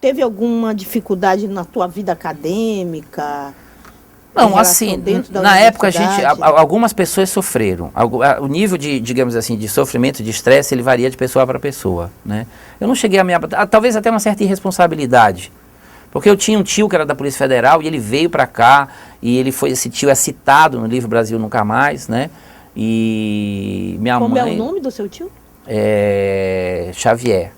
teve alguma dificuldade na tua vida acadêmica? Não, assim, na época algumas pessoas sofreram. O nível de, digamos assim, de sofrimento, de estresse, ele varia de pessoa para pessoa, né? Eu não cheguei talvez até uma certa irresponsabilidade. Porque eu tinha um tio que era da Polícia Federal e ele veio para cá e esse tio é citado no livro Brasil Nunca Mais, né? E minha mãe... Como é o nome do seu tio? Xavier.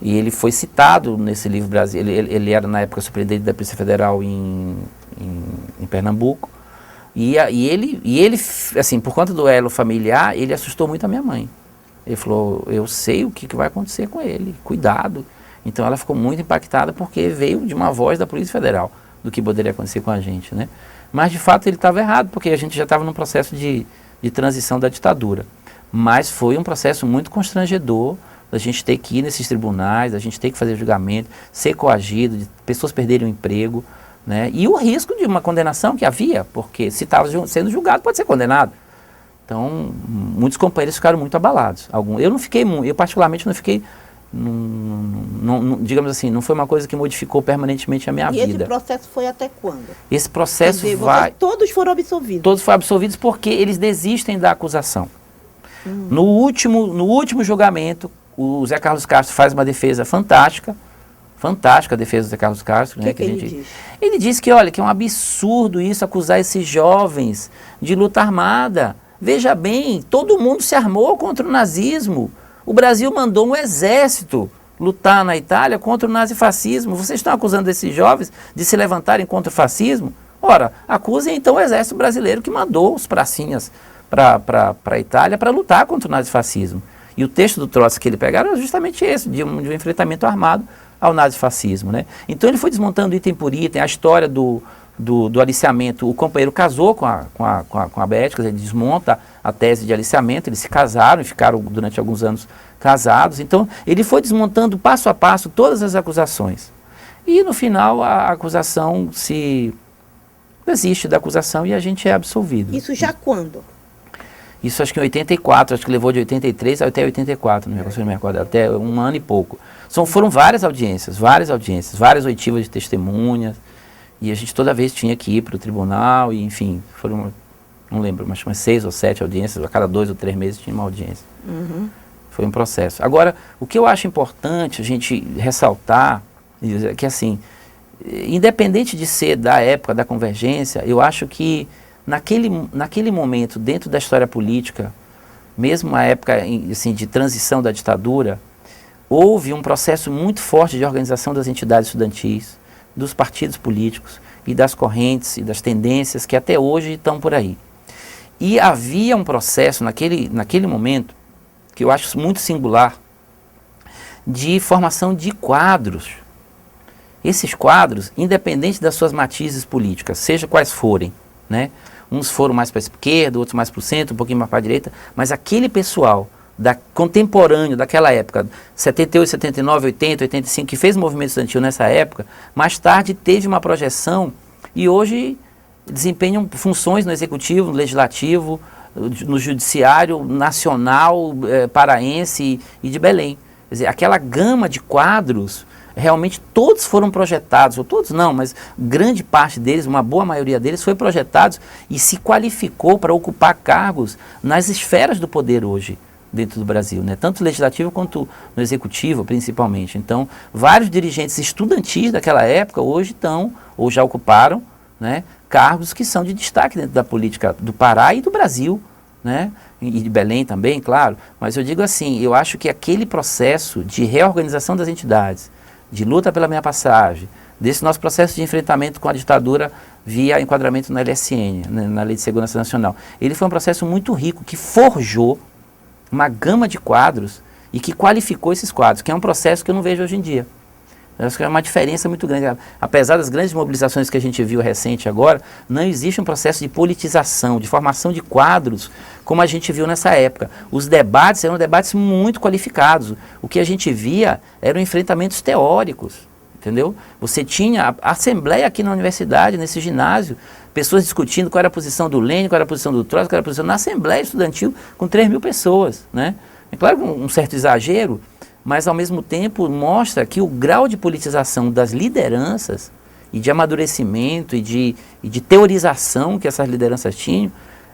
E ele foi citado nesse livro Brasil. Ele era, na época, superintendente da Polícia Federal em Pernambuco. E ele, assim, por conta do elo familiar, ele assustou muito a minha mãe. Ele falou, eu sei o que vai acontecer com ele, cuidado. Então ela ficou muito impactada porque veio de uma voz da Polícia Federal do que poderia acontecer com a gente, né? Mas, de fato, ele estava errado, porque a gente já estava num processo de transição da ditadura. Mas foi um processo muito constrangedor, da gente ter que ir nesses tribunais, da gente ter que fazer julgamento, ser coagido, de pessoas perderem o emprego, né? E o risco de uma condenação que havia, porque se estava sendo julgado, pode ser condenado. Então, muitos companheiros ficaram muito abalados. Eu particularmente não fiquei, digamos assim, não foi uma coisa que modificou permanentemente a minha vida. E esse processo foi até quando? Esse processo todos foram absolvidos? Todos foram absolvidos porque eles desistem da acusação. No último julgamento, o Zé Carlos Castro faz uma defesa fantástica a defesa do Zé Carlos Castro. Que ele diz? Ele diz que, olha, que é um absurdo isso, acusar esses jovens de luta armada. Veja bem, todo mundo se armou contra o nazismo. O Brasil mandou um exército lutar na Itália contra o nazifascismo. Vocês estão acusando esses jovens de se levantarem contra o fascismo? Ora, acusem então o exército brasileiro que mandou os pracinhas para a Itália para lutar contra o nazifascismo. E o texto do Trotsky que ele pegaram era justamente esse, de um enfrentamento armado ao nazifascismo, né? Então ele foi desmontando item por item, a história do aliciamento. O companheiro casou com a Beth, ele desmonta a tese de aliciamento, eles se casaram e ficaram durante alguns anos casados. Então ele foi desmontando passo a passo todas as acusações. E no final a acusação desiste da acusação e a gente é absolvido. Isso já quando? Isso acho que em 84, acho que levou de 83 até 84, não me recordo, até um ano e pouco. Foram várias audiências, várias oitivas de testemunhas, e a gente toda vez tinha que ir para o tribunal, e enfim, não lembro, mas umas 6 ou 7 audiências, a cada 2 ou 3 meses tinha uma audiência. Foi um processo. Agora, o que eu acho importante a gente ressaltar, é que assim, independente de ser da época da convergência, eu acho que naquele momento, dentro da história política, mesmo a época assim, de transição da ditadura, houve um processo muito forte de organização das entidades estudantis, dos partidos políticos e das correntes e das tendências que até hoje estão por aí. E havia um processo naquele momento, que eu acho muito singular, de formação de quadros. Esses quadros, independente das suas matizes políticas, seja quais forem, né? Uns foram mais para a esquerda, outros mais para o centro, um pouquinho mais para a direita, mas aquele pessoal contemporâneo daquela época, 78, 79, 80, 85, que fez movimento estudantil nessa época, mais tarde teve uma projeção e hoje desempenham funções no executivo, no legislativo, no judiciário nacional, paraense e de Belém. Quer dizer, aquela gama de quadros, realmente todos foram projetados, ou todos não, mas grande parte deles, uma boa maioria deles, foi projetados e se qualificou para ocupar cargos nas esferas do poder hoje, dentro do Brasil, né? Tanto legislativo quanto no executivo, principalmente. Então, vários dirigentes estudantis daquela época hoje estão, ou já ocuparam, né, cargos que são de destaque dentro da política do Pará e do Brasil, né? E de Belém também, claro. Mas eu digo assim, eu acho que aquele processo de reorganização das entidades, de luta pela minha passagem, desse nosso processo de enfrentamento com a ditadura via enquadramento na LSN, né, na Lei de Segurança Nacional, ele foi um processo muito rico, que forjou uma gama de quadros e que qualificou esses quadros, que é um processo que eu não vejo hoje em dia. Eu acho que é uma diferença muito grande. Apesar das grandes mobilizações que a gente viu recente agora, não existe um processo de politização, de formação de quadros, como a gente viu nessa época. Os debates eram debates muito qualificados. O que a gente via eram enfrentamentos teóricos, entendeu? Você tinha a assembleia aqui na universidade, nesse ginásio, pessoas discutindo qual era a posição do Lênin, qual era a posição do Trotsky, qual era a posição na assembleia estudantil com 3.000 pessoas, né? É claro que um certo exagero, mas ao mesmo tempo mostra que o grau de politização das lideranças e de amadurecimento e de teorização que essas lideranças tinham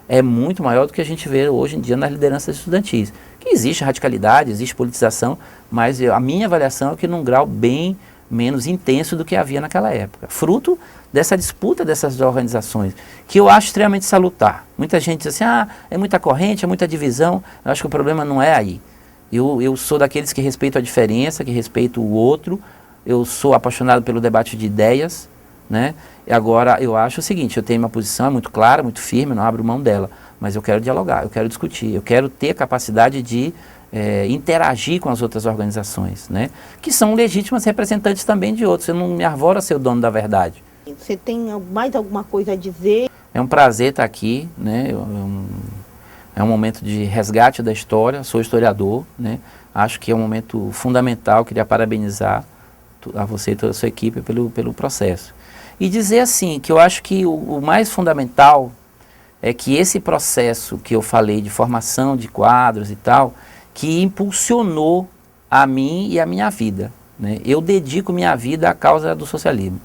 é muito maior do que a gente vê hoje em dia nas lideranças estudantis. Que existe radicalidade, existe politização, mas a minha avaliação é que num grau bem menos intenso do que havia naquela época. Fruto dessa disputa dessas organizações, que eu acho extremamente salutar. Muita gente diz assim, é muita corrente, é muita divisão. Eu acho que o problema não é aí. Eu sou daqueles que respeitam a diferença, que respeitam o outro. Eu sou apaixonado pelo debate de ideias, né? E agora eu acho o seguinte, eu tenho uma posição muito clara, muito firme, não abro mão dela, mas eu quero dialogar, eu quero discutir, eu quero ter a capacidade de interagir com as outras organizações, né? Que são legítimas representantes também de outros. Eu não me arvoro a ser o dono da verdade. Você tem mais alguma coisa a dizer? É um prazer estar aqui, né? É um momento de resgate da história, sou historiador, né? Acho que é um momento fundamental, queria parabenizar a você e toda a sua equipe pelo processo. E dizer assim, que eu acho que o mais fundamental é que esse processo que eu falei de formação de quadros e tal, que impulsionou a mim e a minha vida, né? Eu dedico minha vida à causa do socialismo.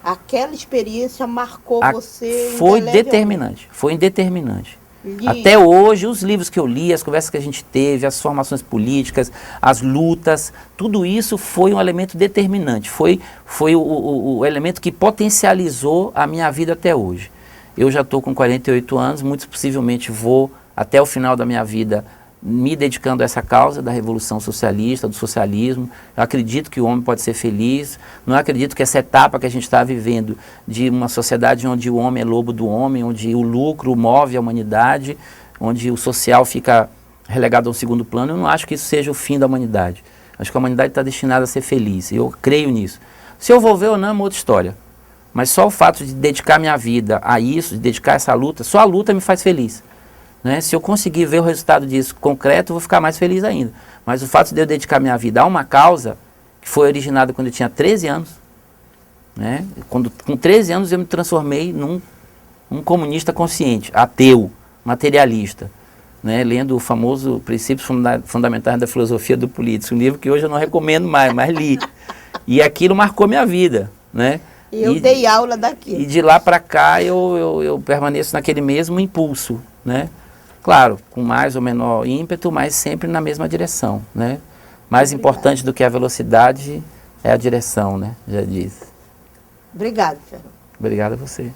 Aquela experiência marcou você? Foi determinante, foi determinante. Até hoje, os livros que eu li, as conversas que a gente teve, as formações políticas, as lutas, tudo isso foi um elemento determinante, foi o elemento que potencializou a minha vida até hoje. Eu já estou com 48 anos, muito possivelmente vou, até o final da minha vida, me dedicando a essa causa da revolução socialista, do socialismo. Eu acredito que o homem pode ser feliz, não acredito que essa etapa que a gente está vivendo de uma sociedade onde o homem é lobo do homem, onde o lucro move a humanidade, onde o social fica relegado a um segundo plano, eu não acho que isso seja o fim da humanidade. Acho que a humanidade está destinada a ser feliz, eu creio nisso. Se eu vou ver ou não é uma outra história, mas só o fato de dedicar minha vida a isso, de dedicar essa luta, só a luta me faz feliz. Né? Se eu conseguir ver o resultado disso concreto, eu vou ficar mais feliz ainda. Mas o fato de eu dedicar minha vida a uma causa que foi originada quando eu tinha 13 anos, né? Com 13 anos eu me transformei num comunista consciente, ateu, materialista, né? Lendo o famoso Princípios Fundamentais da Filosofia do Político, um livro que hoje eu não recomendo mais, mas li. E aquilo marcou minha vida, né? Eu dei aula daquilo. E de lá para cá eu permaneço naquele mesmo impulso, né? Claro, com mais ou menor ímpeto, mas sempre na mesma direção, né? Mais importante do que a velocidade é a direção, né? Já diz. Obrigado, Fernando. Obrigado a você.